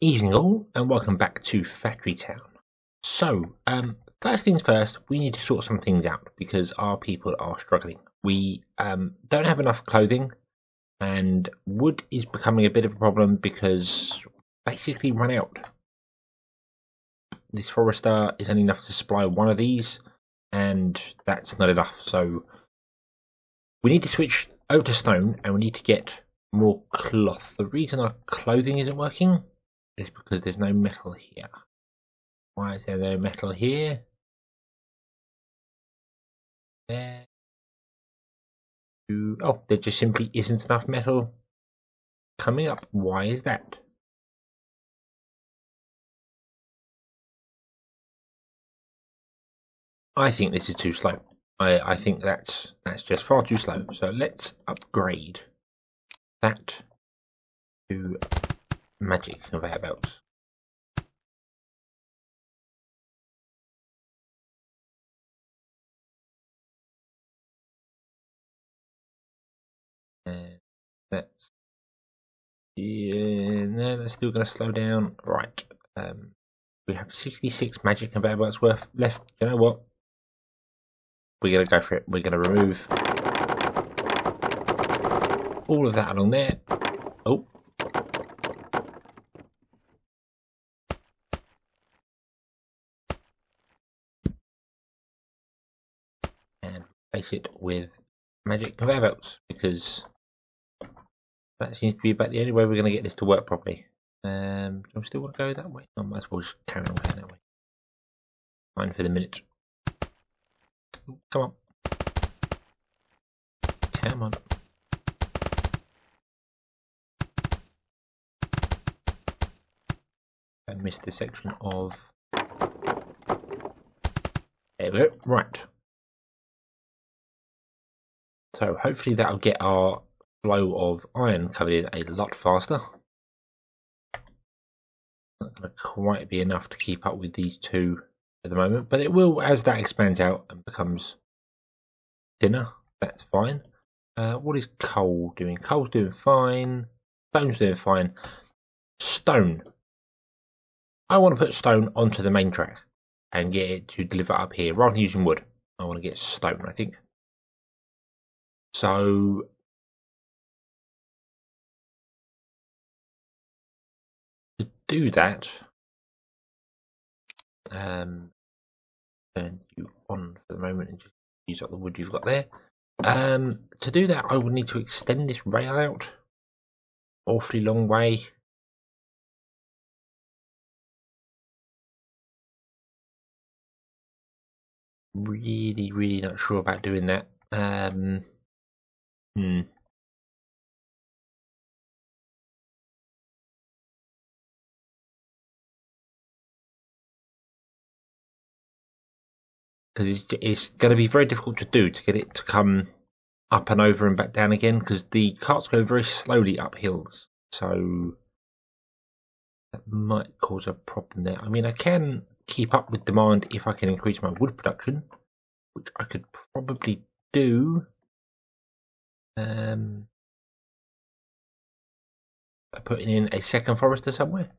Evening all, and welcome back to Factory Town. So, first things first, we need to sort some things out because our people are struggling. We don't have enough clothing, and wood is becoming a bit of a problem because basically run out. This forester is only enough to supply one of these, and that's not enough. So, we need to switch over to stone, and we need to get more cloth. The reason our clothing isn't working is because there's no metal here. Why is there no metal here? There. Oh, there just simply isn't enough metal coming up. Why is that? I think this is too slow. I think that's just far too slow. So let's upgrade that to magic conveyor belts. And that's no, that's still going to slow down. Right. We have 66 magic conveyor belts worth left. You know what? We're going to go for it. We're going to remove all of that along there. Oh. And replace it with magic conveyor belts because that seems to be about the only way we're going to get this to work properly. Do I still want to go that way? I might as well just carry on going that way. Fine for the minute. Come on. Come on. I missed this section of... There we go. Right. So hopefully that'll get our flow of iron covered in a lot faster. Not going to quite be enough to keep up with these two at the moment, but it will as that expands out and becomes thinner. That's fine. What is coal doing? Coal's doing fine. Stone's doing fine. Stone. I want to put stone onto the main track and get it to deliver up here rather than using wood. I want to get stone, I think. So to do that, turn you on for the moment and just use up the wood you've got there. To do that, I would need to extend this rail out awfully long way. Really not sure about doing that. Because it's going to be very difficult to do to get it to come up and over and back down again because the carts go very slowly up hills, so that might cause a problem there. I mean, I can keep up with demand if I can increase my wood production, which I could probably do. By putting in a second forester somewhere.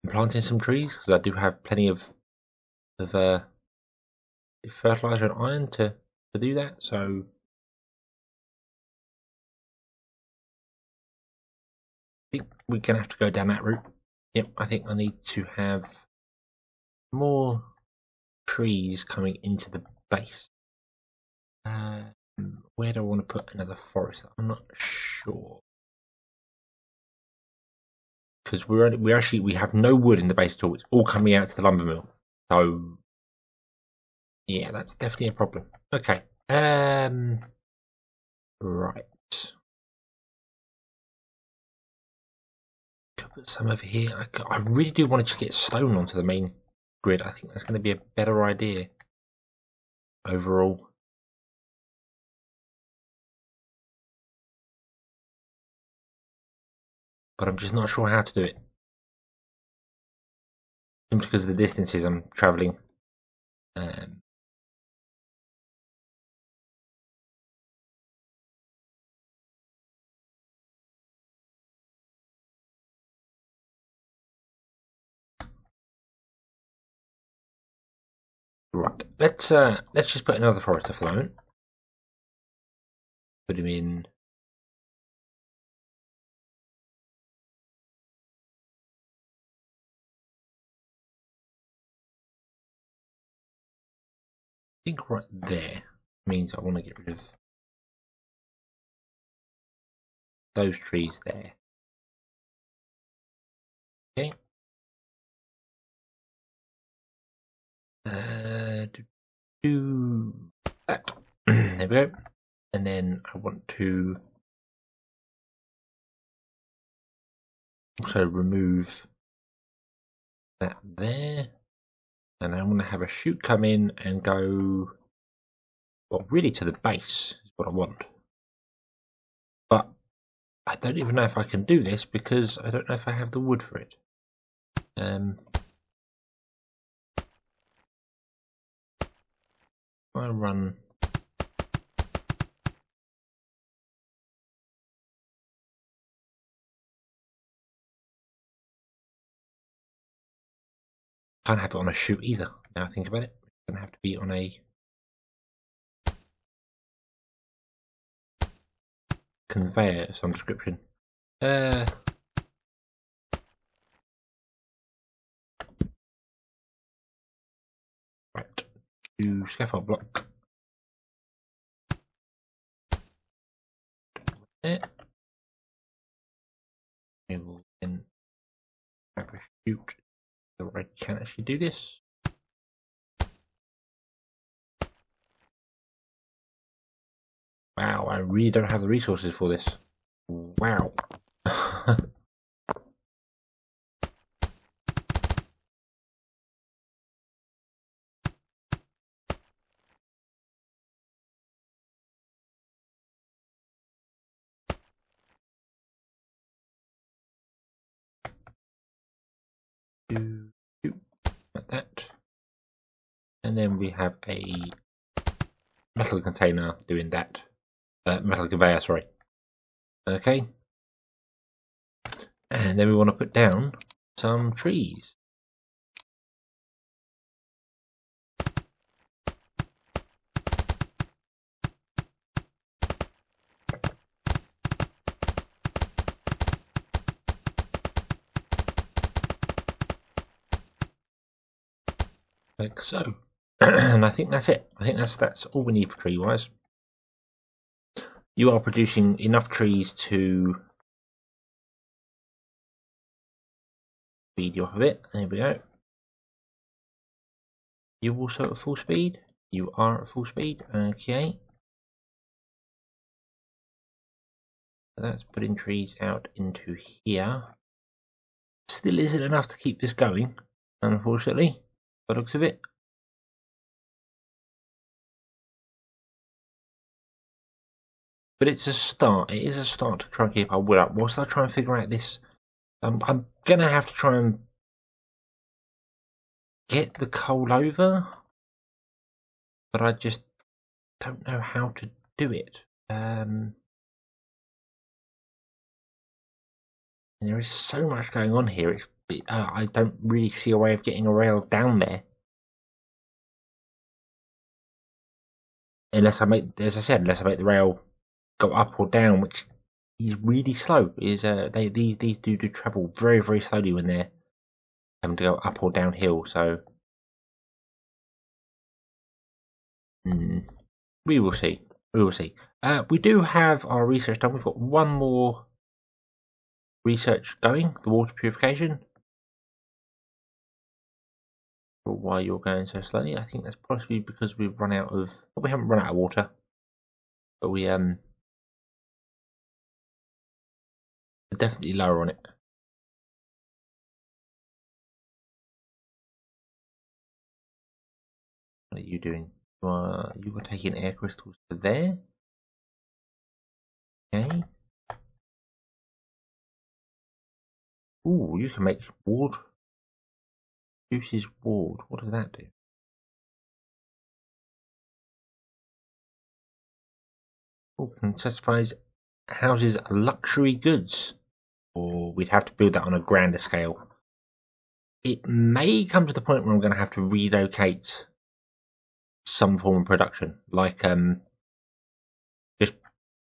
And planting some trees because I do have plenty of fertilizer and iron to do that. So I think we're gonna have to go down that route. Yep, I think I need to have more trees coming into the base. Where do I want to put another forest? I'm not sure because we have no wood in the base at all. It's all coming out to the lumber mill. So yeah, that's definitely a problem. Okay. Right. Could put some over here. I really do want to just get stone onto the main grid. I think that's going to be a better idea overall. But I'm just not sure how to do it. Simply because of the distances I'm travelling. Right, let's just put another forester for the moment. Put him in. I think right there means I want to get rid of those trees there. Okay. Do that. There we go. And then I want to also remove that there. And I want to have a chute come in and go, well, really to the base is what I want. But I don't even know if I can do this because I don't know if I have the wood for it. I run. Can't have it on a chute either. Now I think about it, it's gonna have to be on a conveyor of some description. Right, do scaffold block. There. We will then have a chute so I can actually do this. Wow, I really don't have the resources for this. Wow. Like that. And then we have a metal container doing that. Metal conveyor, sorry. Okay. And then we want to put down some trees. Like so. And I think that's it. I think that's all we need for tree wise. You are producing enough trees to speed you off of it. There we go. You also at full speed? You are at full speed. Okay. So that's putting trees out into here. Still isn't enough to keep this going, unfortunately, by the looks of it. But it's a start. It is a start to try and keep our wood up. Whilst I try and figure out this, I'm going to have to try and get the coal over. But I just don't know how to do it. And there is so much going on here. I don't really see a way of getting a rail down there. Unless I make, as I said, unless I make the rail go up or down, which is really slow. These do travel very, very slowly when they're having to go up or downhill. So we will see. We will see. We do have our research done. We've got one more research going, the water purification. But why you're going so slowly? I think that's possibly because we've run out of. Well, we haven't run out of water, but we are definitely lower on it. What are you doing? You were taking air crystals to there. Okay. Ooh, you can make ward. Juices ward. What does that do? Oh, can satisfies houses luxury goods. Or we'd have to build that on a grander scale. It may come to the point where I'm going to have to relocate some form of production, like just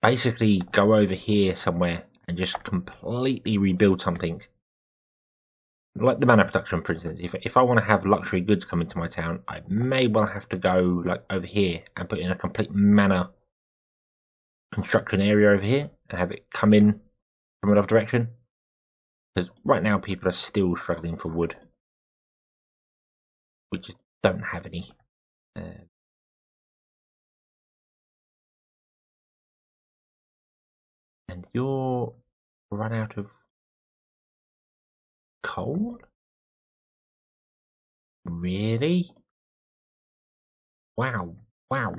basically go over here somewhere and just completely rebuild something. Like the manor production, for instance. If I want to have luxury goods come into my town, I may well have to go like over here and put in a complete manor construction area over here and have it come in from another direction. Because right now people are still struggling for wood. We just don't have any. And you're run out of coal? Really? Wow. Wow.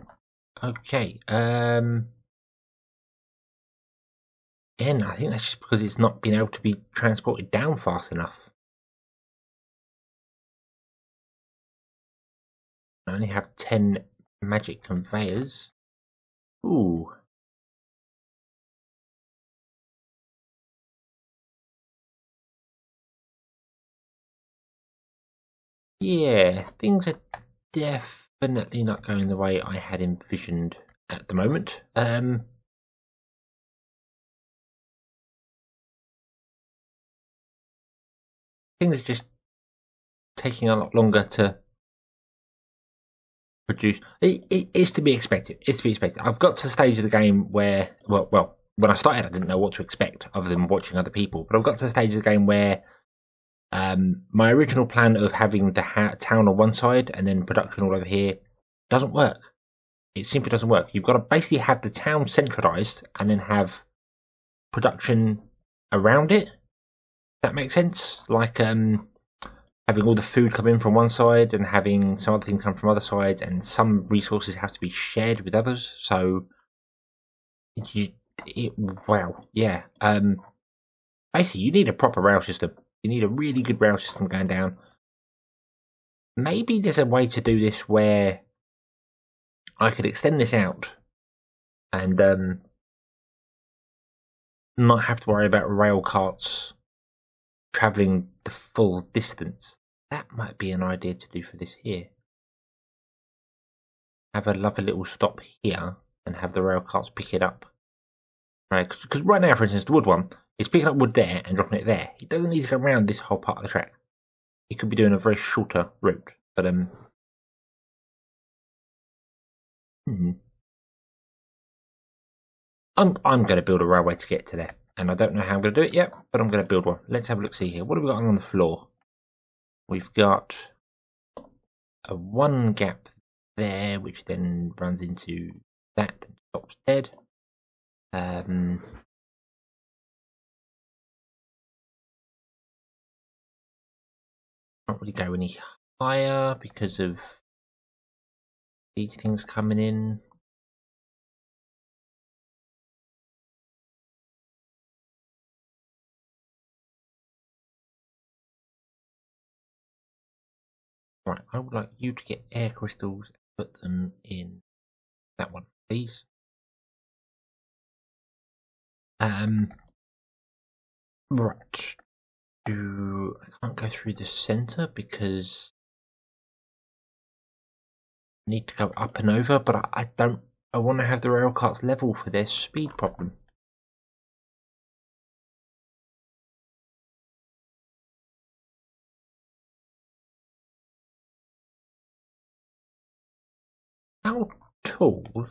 Okay. Again, I think that's just because it's not been able to be transported down fast enough. I only have 10 magic conveyors. Ooh. Yeah, things are definitely not going the way I had envisioned at the moment. Things are just taking a lot longer to produce. It's to be expected. It's to be expected. I've got to the stage of the game where, well, when I started, I didn't know what to expect other than watching other people. But I've got to the stage of the game where my original plan of having the town on one side and then production all over here doesn't work. It simply doesn't work. You've got to basically have the town centralized and then have production around it. That makes sense. Like having all the food come in from one side and having some other things come from other sides, and some resources have to be shared with others. So, wow, yeah. Basically, you need a proper rail system. You need a really good rail system going down. Maybe there's a way to do this where I could extend this out and not have to worry about rail carts travelling the full distance. That might be an idea to do for this here. Have a lovely little stop here and have the rail carts pick it up. Right, because right now, for instance, the wood one is picking up wood there and dropping it there. He doesn't need to go around this whole part of the track. He could be doing a very shorter route, but I'm going to build a railway to get to there, and I don't know how I'm going to do it yet, but I'm going to build one. Let's have a look. See here. What have we got on the floor? We've got a one gap there, which then runs into that and stops dead. Can't really go any higher because of these things coming in. Right, I would like you to get air crystals and put them in that one, please. Right. I can't go through the center because I need to go up and over, but I don't. I want to have the rail carts level for their speed problem. How tall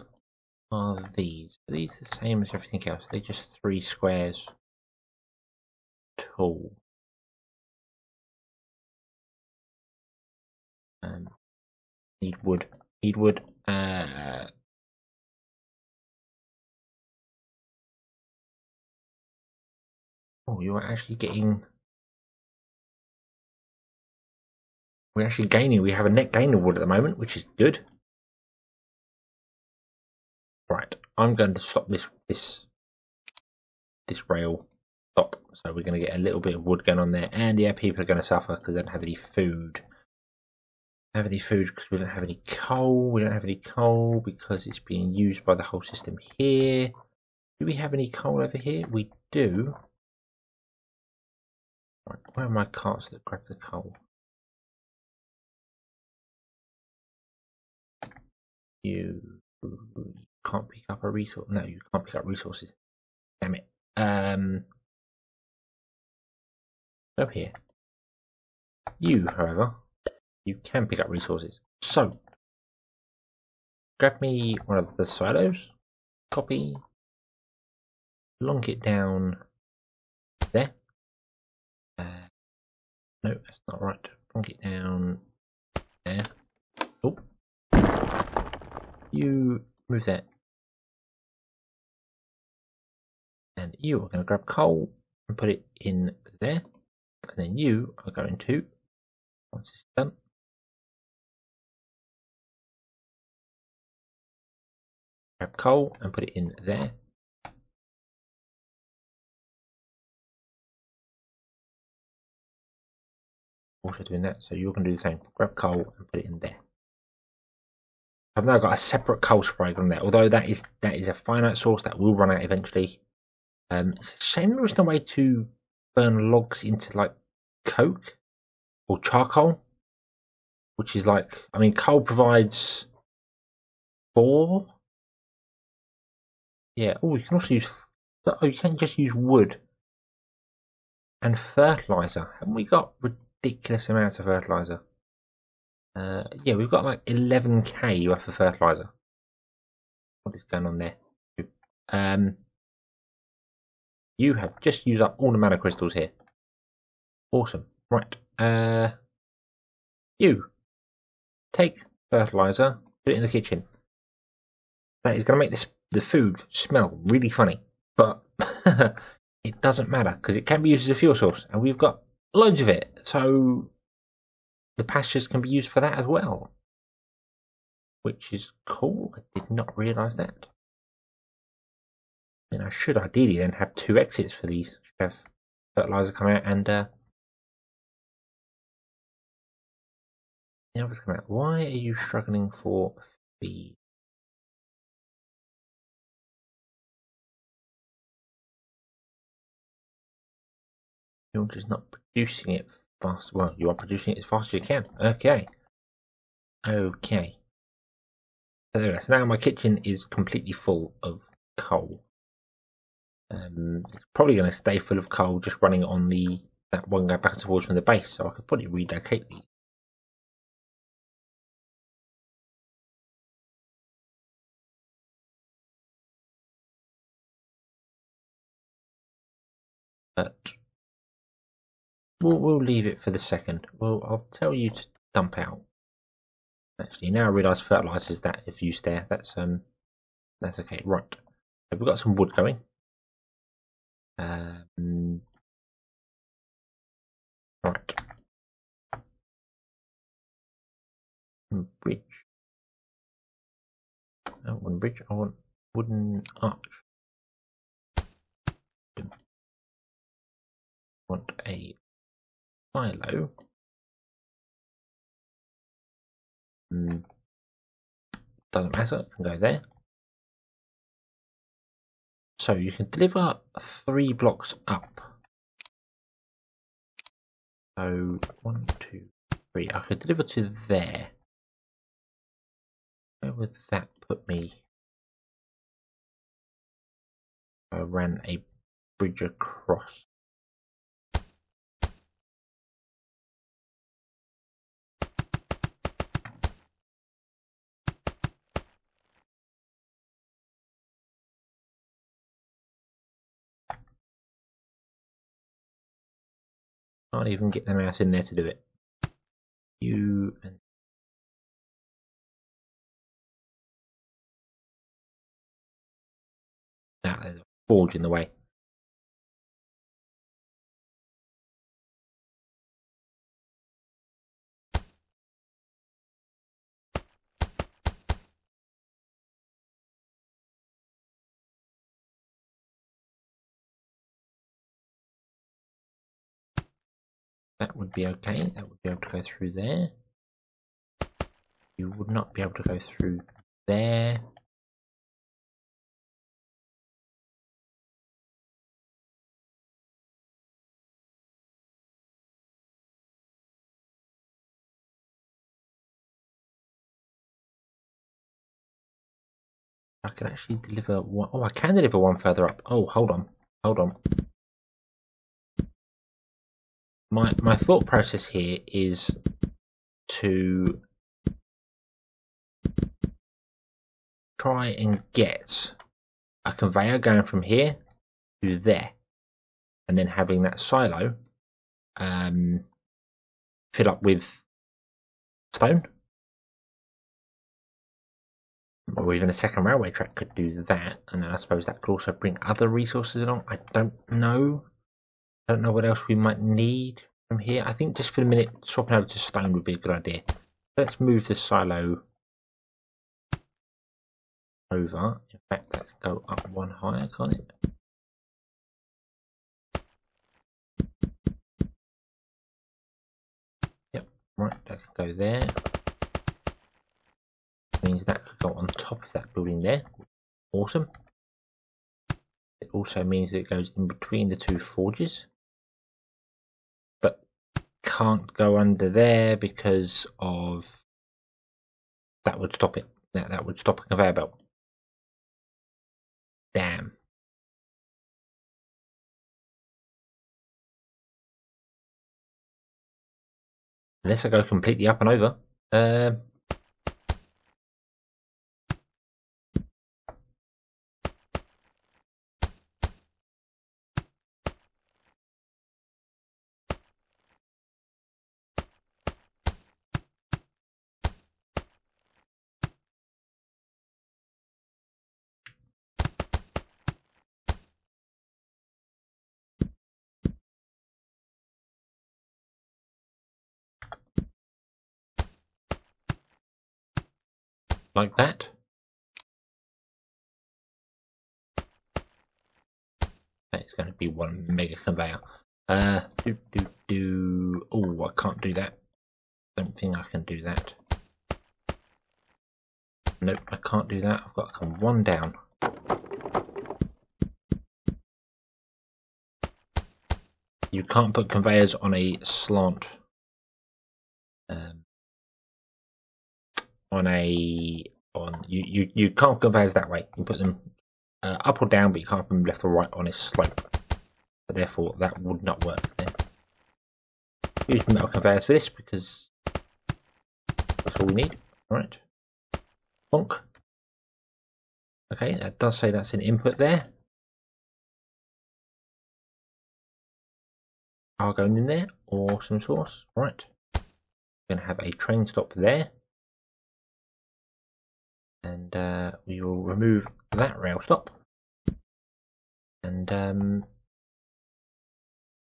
are these? Are these the same as everything else? They're just 3 squares tall. Need wood. Need wood. Oh, you're actually getting. We're actually gaining. We have a net gain of wood at the moment, which is good. Right, I'm going to stop this rail stop. So we're going to get a little bit of wood going on there, and yeah, people are going to suffer because they don't have any food. Have any food because we don't have any coal. We don't have any coal because it's being used by the whole system here. Do we have any coal over here? We do. Right, where are my carts that grab the coal? You can't pick up a resource. No, you can't pick up resources. Damn it. Go here. You, however, you can pick up resources. So, grab me one of the silos. Copy. Long it down there. No, that's not right. Long it down there. Oh. You move that. And you are going to grab coal and put it in there. And then you are going to, once it's done, grab coal and put it in there. Also doing that, so you're going to do the same. Grab coal and put it in there. I've now got a separate coal spray on there, although that is a finite source that will run out eventually. It's a shame there is no way to burn logs into like coke or charcoal, which is like, I mean, coal provides 4. Yeah. Oh, you can also use. Oh, you can't just use wood and fertilizer. Haven't we got ridiculous amounts of fertilizer? Yeah, we've got like 11k worth of fertilizer. What is going on there? You have just used up all the mana crystals here. Awesome. Right. You take fertilizer, put it in the kitchen. That is going to make the food smell really funny, but it doesn't matter because it can be used as a fuel source, and we've got loads of it. So the pastures can be used for that as well, which is cool. I did not realise that. I mean, I should ideally then have 2 exits for these. Should have fertilizer come out and the others come out. Why are you struggling for feed? You're just not producing it fast. Well, you are producing it as fast as you can. Okay. Okay. So there we go. So now my kitchen is completely full of coal. It's probably going to stay full of coal just running on that one going back and forwards from the base. So I could probably relocate these. But we'll leave it for the second. Well, I'll tell you to dump out. Actually, now I realise fertilisers that if used there. That's okay. Right. So we've got some wood going. Right. Bridge. I don't want bridge. I want wooden arch. I want a silo. Doesn't matter. It can go there. So you can deliver 3 blocks up. So 1, 2, 3. I could deliver to there. Where would that put me? I ran a bridge across. Can't even get them out in there to do it. You and now there's a forge in the way. That would be okay. That would be able to go through there. You would not be able to go through there. I can actually deliver one. Oh, I can deliver one further up. Oh, hold on. Hold on. My thought process here is to try and get a conveyor going from here to there, and then having that silo fill up with stone. Or even a second railway track could do that, and then I suppose that could also bring other resources along. I don't know. I don't know what else we might need from here. I think just for the minute, swapping over to stone would be a good idea. Let's move the silo over. In fact, let's go up one higher, can't it? Yep, right, that could go there. Means that could go on top of that building there. Awesome. It also means that it goes in between the two forges, but can't go under there because of that would stop it. That would stop a conveyor belt. Damn. Unless I go completely up and over. Like that. That's going to be one mega conveyor. Oh, I can't do that. Don't think I can do that. Nope, I can't do that. I've got to come one down. You can't put conveyors on a slant. You can't conveyors that way. You put them up or down, but you can't put them left or right on a slope. So therefore, that would not work then. Use metal conveyors for this because that's all we need. Right. Bonk. Okay, that does say that's an input there. Are going in there, awesome source. Right. We're going to have a train stop there. And we will remove that rail stop. And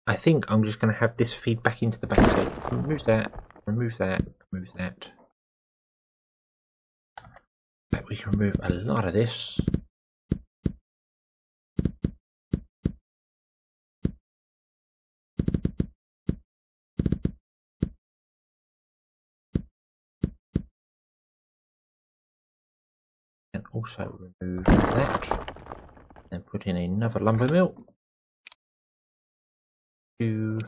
I think I'm just going to have this feed back into the back. So remove that, remove that, remove that. But we can remove a lot of this. And also remove that. And put in another lumber mill. To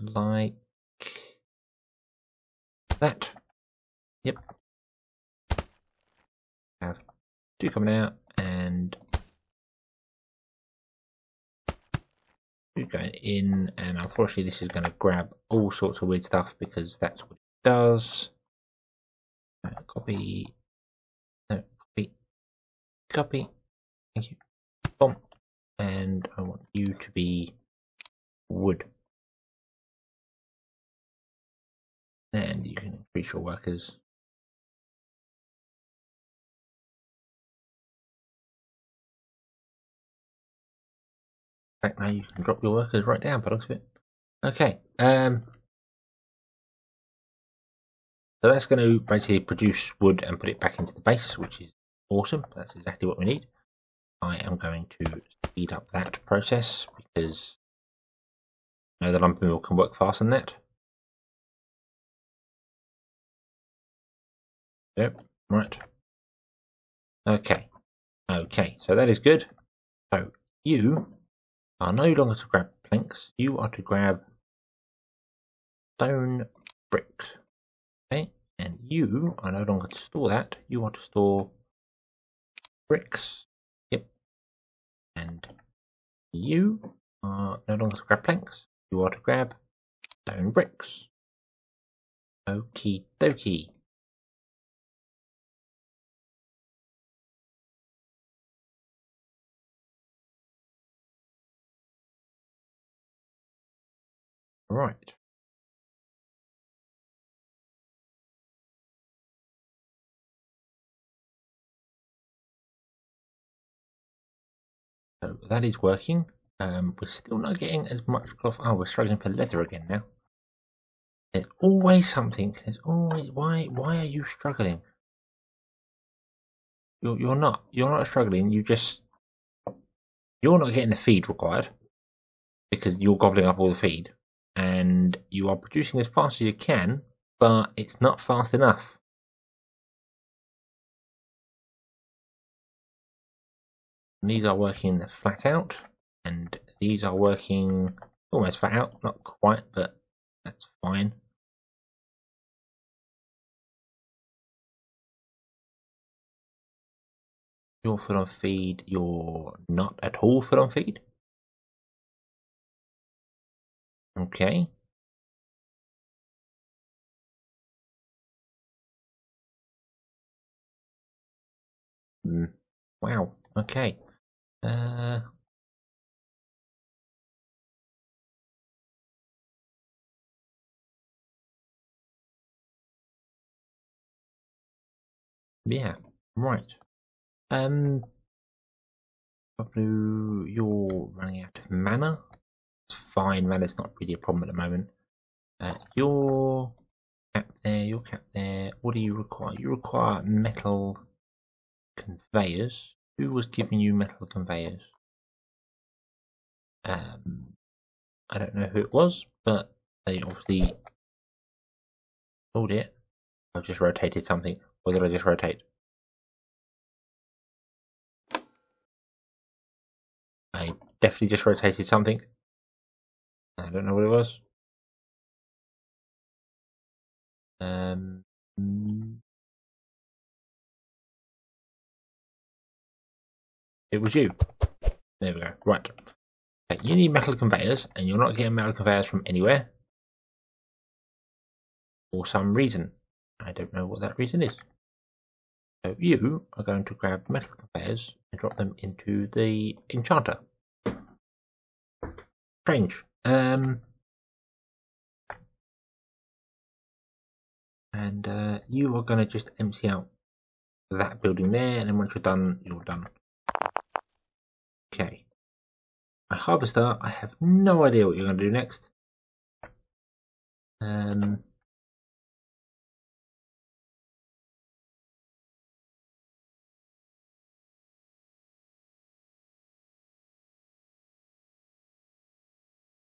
like that. Yep. Have two coming out and two going in, and unfortunately this is going to grab all sorts of weird stuff because that's what it does. Copy. No, copy. Copy. Thank you. Boom. And I want you to be wood. And you can increase your workers. In fact, now you can drop your workers right down by the looks of it. Okay. So that's going to basically produce wood and put it back into the base, which is awesome. That's exactly what we need. I am going to speed up that process because I know the lumber mill can work faster than that. Yep, right. Okay. Okay, so that is good. So you are no longer to grab planks, you are to grab stone bricks. Okay, and you are no longer to store that. You are to store bricks. Yep. And you are no longer to grab planks. You are to grab stone bricks. Okie dokie. Right. So that is working. We're still not getting as much cloth. Oh, we're struggling for leather again now. There's always something. There's always why are you struggling? You're not struggling. You're not getting the feed required because you're gobbling up all the feed, and you are producing as fast as you can, but it's not fast enough. And these are working flat out, and these are working almost flat out. Not quite, but that's fine. You're full on feed. You're not at all full on feed. Okay. Wow. Okay. Yeah. Right. You're running out of mana. It's fine. Mana's not really a problem at the moment. You're capped there. You're capped there. What do you require? You require metal conveyors. Who was giving you metal conveyors? I don't know who it was, but they obviously sold it. I've just rotated something. Or did I just rotate? I definitely just rotated something. I don't know what it was. It was you. There we go. Right. Okay, you need metal conveyors, and you're not getting metal conveyors from anywhere. For some reason. I don't know what that reason is. So you are going to grab metal conveyors and drop them into the enchanter. Strange. And you are going to just empty out that building there, and then once you're done, you're done. Okay. My harvester, I have no idea what you're going to do next.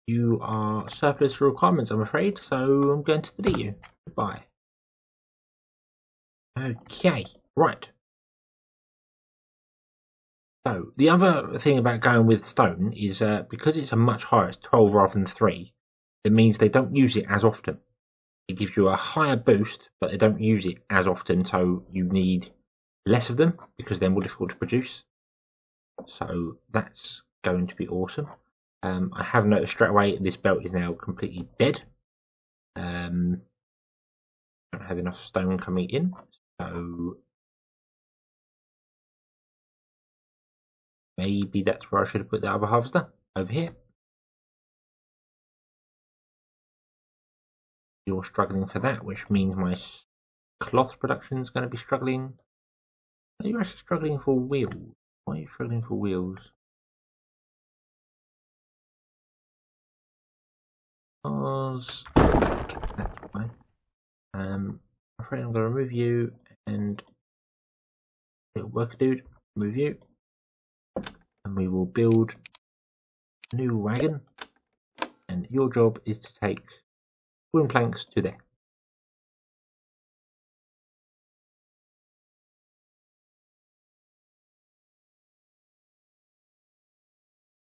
You are surplus for requirements, I'm afraid, so I'm going to delete you. Goodbye. Okay, right. So, the other thing about going with stone is because it's a much higher, it's 12 rather than 3, it means they don't use it as often. It gives you a higher boost, but they don't use it as often, so you need less of them because they're more difficult to produce. So, that's going to be awesome. I have noticed straight away this belt is now completely dead. Don't have enough stone coming in, so maybe that's where I should have put the other harvester, over here. You're struggling for that, which means my cloth production is going to be struggling. Are you actually struggling for wheels? Why are you struggling for wheels? Because that's fine. I'm afraid I'm going to remove you and little worker dude, remove you, and we will build a new wagon. And your job is to take wooden planks to there.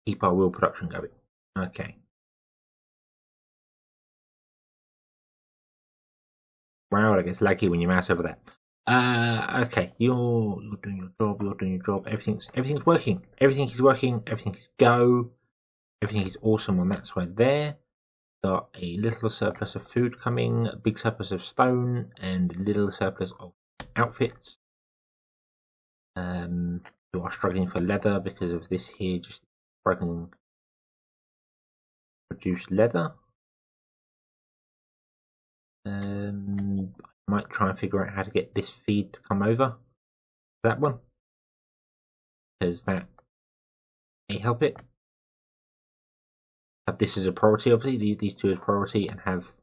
Keep our wheel production going. Okay. wow, that gets laggy when you mouse over that. Okay, you're doing your job. You're doing your job. Everything's working. Everything is working. Everything is go. Everything is awesome on that side there. Got a little surplus of food coming, a big surplus of stone, and a little surplus of outfits. You are struggling for leather because of this here, just struggling to produce leather. I might try and figure out how to get this feed to come over that one, because that may help it. Have this as a priority, obviously. These two as priority, and have.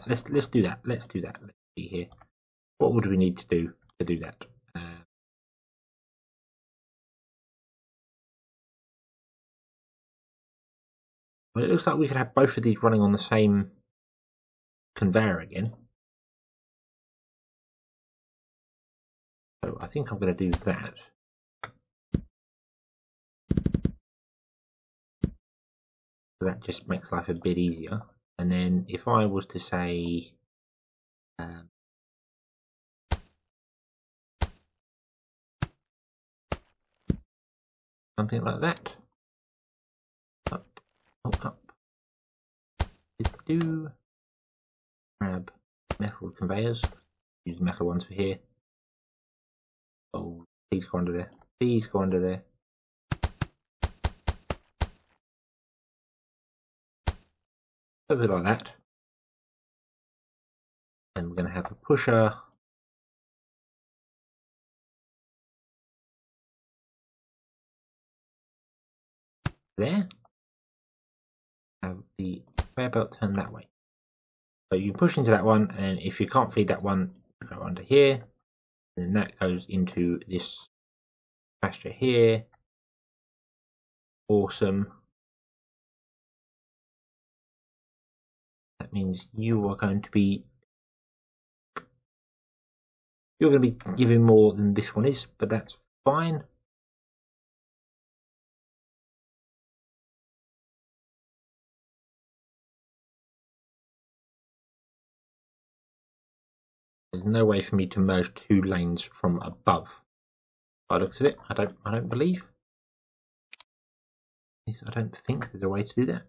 Let's do that. Let's do that. Let's see here. What would we need to do that? Well, it looks like we could have both of these running on the same conveyor again. So I think I'm going to do that. So that just makes life a bit easier. And then if I was to say something like that. Up, oh, up. Do grab metal conveyors. Use metal ones for here. Oh, please go under there. Please go under there. Something like that. And we're going to have a pusher. There. Have the conveyor belt turn that way. So you push into that one, and if you can't feed that one, go under here. And then that goes into this pasture here. Awesome. That means you're going to be giving more than this one is, but that's fine. There's no way for me to merge two lanes from above. By the looks of it, I don't believe. I don't think there's a way to do that.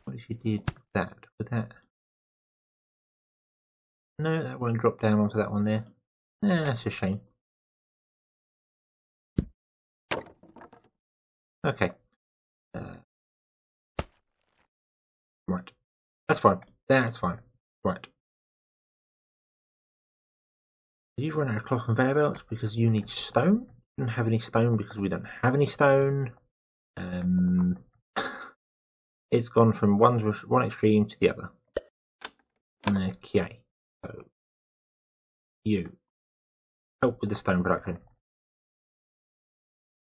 What if you did that? Would that? No, that won't drop down onto that one there. That's a shame. Okay. Right. That's fine. That's fine. Right. You've run out of cloth conveyor belts because you need stone. We don't have any stone because we don't have any stone. It's gone from one extreme to the other. Okay. So you help with the stone production.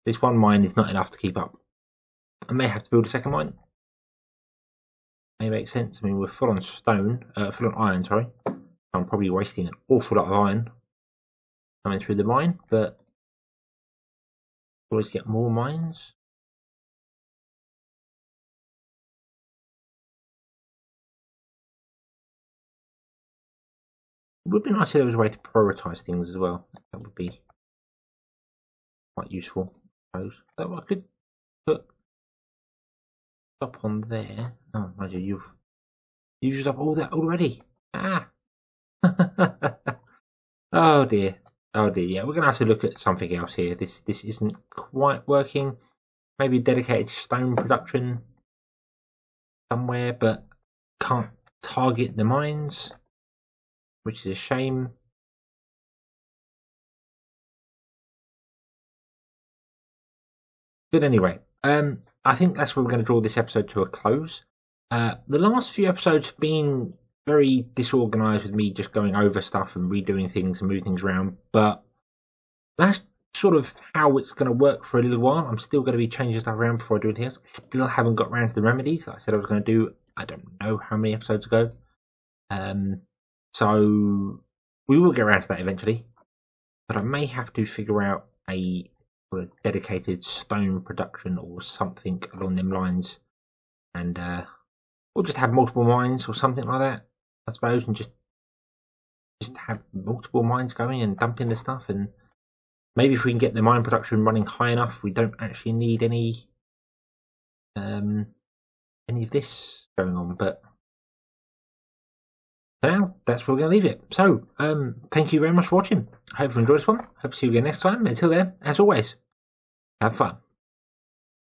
This one mine is not enough to keep up. I may have to build a second mine. May make sense. I mean, we're full on stone, full on iron, sorry. I'm probably wasting an awful lot of iron coming through the mine, but always get more mines. It would be nice if there was a way to prioritise things as well. That would be quite useful, I suppose. So I could put up on there. Oh, mind you, you've used up all that already. Ah. Oh dear. Oh dear. Yeah, we're gonna have to look at something else here. This isn't quite working. Maybe dedicated stone production somewhere, but can't target the mines, which is a shame. But anyway, I think that's where we're going to draw this episode to a close. The last few episodes have been very disorganised with me just going over stuff and redoing things and moving things around, but that's sort of how it's going to work for a little while. I'm still going to be changing stuff around before I do anything else. I still haven't got around to the remedies like I said I was going to do. I don't know how many episodes ago. So we will get around to that eventually, but I may have to figure out a dedicated stone production or something along them lines and we'll just have multiple mines or something like that, I suppose, and just have multiple mines going and dumping the stuff. And maybe if we can get the mine production running high enough, we don't actually need any of this going on. But for now, that's where we're going to leave it. So, thank you very much for watching. I hope you enjoyed this one. Hope to see you again next time. Until then, as always, have fun.